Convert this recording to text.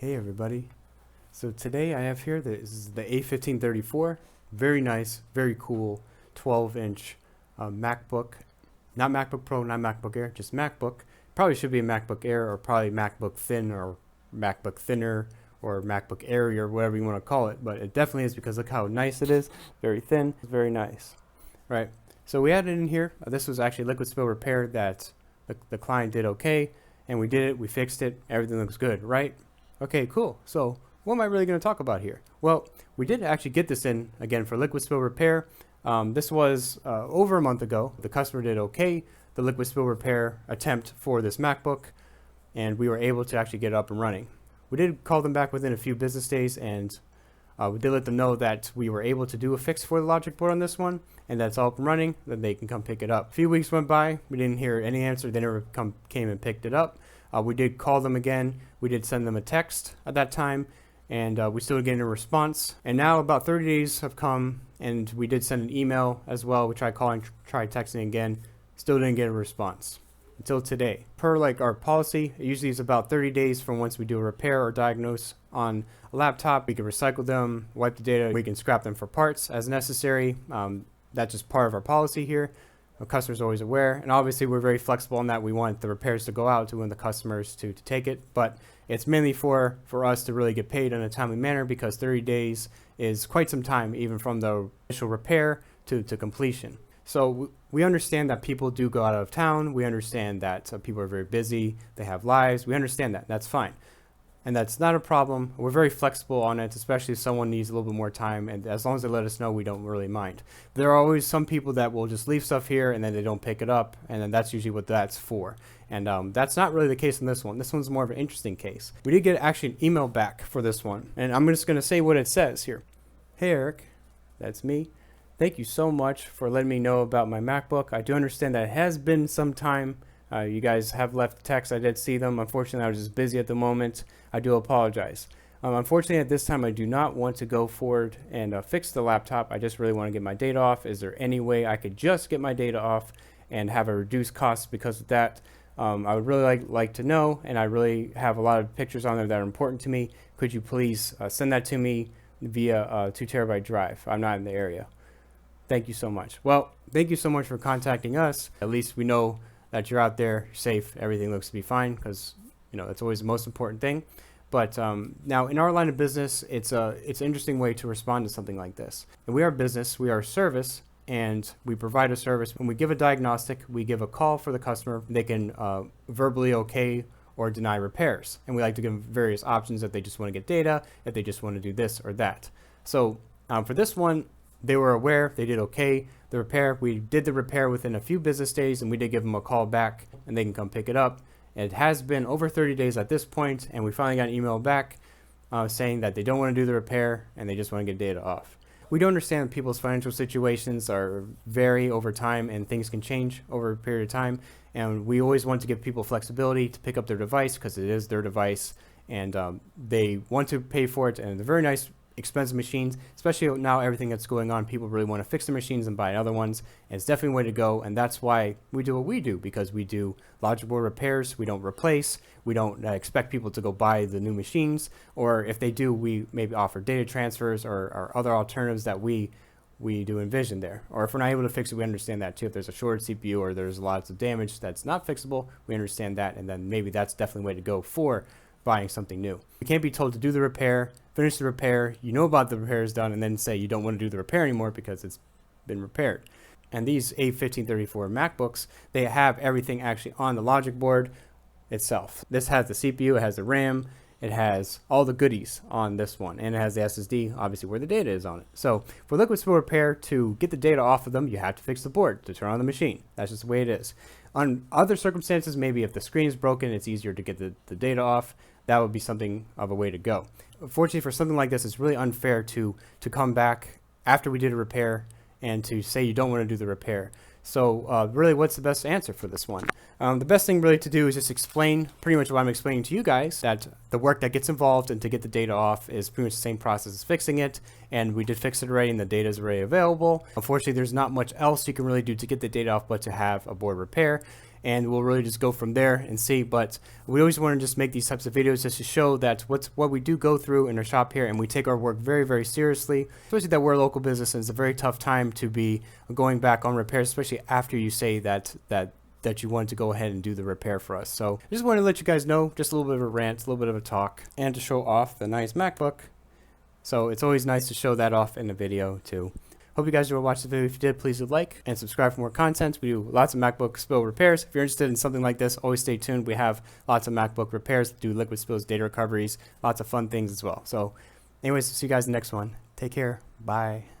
Hey everybody. So today I have here, this is the A1534, very nice, very cool 12-inch MacBook, not MacBook Pro, not MacBook Air, just MacBook. Probably should be a MacBook Air or probably MacBook Thin or MacBook Thinner or MacBook Air or whatever you want to call it, but it definitely is because look how nice it is, very thin, very nice, right? So we had it in here. This was actually liquid spill repair that the client did okay, and we did it, we fixed it, everything looks good, right? Okay, cool. So what am I really going to talk about here? Well, we did actually get this in, again, for liquid spill repair. This was over a month ago. The customer did okay, the liquid spill repair attempt for this MacBook, and we were able to actually get it up and running. We did call them back within a few business days, and we did let them know that we were able to do a fix for the logic board on this one, and that's all up and running, then they can come pick it up. A few weeks went by, we didn't hear any answer, they never came and picked it up. We did call them again, we did send them a text at that time, and we still didn't get a response. And now about 30 days have come, and we did send an email as well. We tried calling, tried texting again, still didn't get a response until today. Per like our policy, it usually is about 30 days from once we do a repair or diagnose on a laptop. We can recycle them, wipe the data, we can scrap them for parts as necessary. That's just part of our policy here. Our customer's always aware, and obviously we're very flexible in that we want the repairs to go out to when the customers to take it, but it's mainly for us to really get paid in a timely manner because 30 days is quite some time even from the initial repair to completion. So we understand that people do go out of town, we understand that people are very busy, they have lives, we understand that, that's fine. And that's not a problem. We're very flexible on it, especially if someone needs a little bit more time. And as long as they let us know, we don't really mind. There are always some people that will just leave stuff here and then they don't pick it up. And then that's usually what that's for. And that's not really the case in this one. This one's more of an interesting case. We did get actually an email back for this one. And I'm just going to say what it says here. Hey, Eric, that's me. Thank you so much for letting me know about my MacBook. I do understand that it has been some time. You guys have left texts. I did see them. Unfortunately, I was just busy at the moment. I do apologize. Unfortunately, at this time, I do not want to go forward and fix the laptop. I just really want to get my data off. Is there any way I could just get my data off and have a reduced cost because of that? I would really like to know, and I really have a lot of pictures on there that are important to me. Could you please send that to me via a 2 terabyte drive? I'm not in the area. Thank you so much. Well, thank you so much for contacting us. At least we know that you're out there safe, everything looks to be fine, because that's always the most important thing. But now in our line of business, it's an interesting way to respond to something like this. And we are a business, we are a service, and we provide a service. When we give a diagnostic, we give a call for the customer. They can verbally okay or deny repairs. And we like to give them various options if they just want to get data, if they just want to do this or that. So for this one, they were aware, they did okay. The repair, we did the repair within a few business days, and we did give them a call back and they can come pick it up. It has been over 30 days at this point, and we finally got an email back saying that they don't want to do the repair and they just want to get data off. We do understand that people's financial situations vary over time and things can change over a period of time, and we always want to give people flexibility to pick up their device because it is their device, and they want to pay for it, and they're very nice expensive machines, especially now everything that's going on. People really want to fix the machines and buy other ones, and it's definitely a way to go. And that's why we do what we do, because we do logic board repairs. We don't replace, we don't expect people to go buy the new machines, or if they do, we maybe offer data transfers or other alternatives that we do envision there. Or if we're not able to fix it, we understand that too. If there's a shorted CPU or there's lots of damage that's not fixable, we understand that, and then maybe that's definitely a way to go for buying something new. You can't be told to do the repair, finish the repair, you know about the repair is done, and then say you don't want to do the repair anymore because it's been repaired. And these A1534 MacBooks, they have everything actually on the logic board itself. This has the CPU, it has the RAM, it has all the goodies on this one, and it has the SSD, obviously where the data is on it. So for liquid spill repair, to get the data off of them, you have to fix the board to turn on the machine. That's just the way it is. On other circumstances, maybe if the screen is broken, it's easier to get the data off. That would be something of a way to go. Unfortunately, for something like this, it's really unfair to come back after we did a repair and to say you don't want to do the repair. So really, what's the best answer for this one? The best thing really to do is just explain pretty much what I'm explaining to you guys, that the work that gets involved and to get the data off is pretty much the same process as fixing it, and we did fix it already and the data is already available. Unfortunately, there's not much else you can really do to get the data off but to have a board repair. and we'll really just go from there and see. But we always want to just make these types of videos just to show that what we do go through in our shop here, and we take our work very, very seriously, especially that we're a local business, and it's a very tough time to be going back on repairs, especially after you say that you wanted to go ahead and do the repair for us. So I just wanted to let you guys know, just a little bit of a rant, a little bit of a talk, and to show off the nice MacBook. So it's always nice to show that off in the video too. Hope you guys enjoyed watching the video. If you did, please do like and subscribe for more content. We do lots of MacBook spill repairs. If you're interested in something like this, always stay tuned. We have lots of MacBook repairs, do liquid spills, data recoveries, lots of fun things as well. So anyways, see you guys in the next one. Take care. Bye.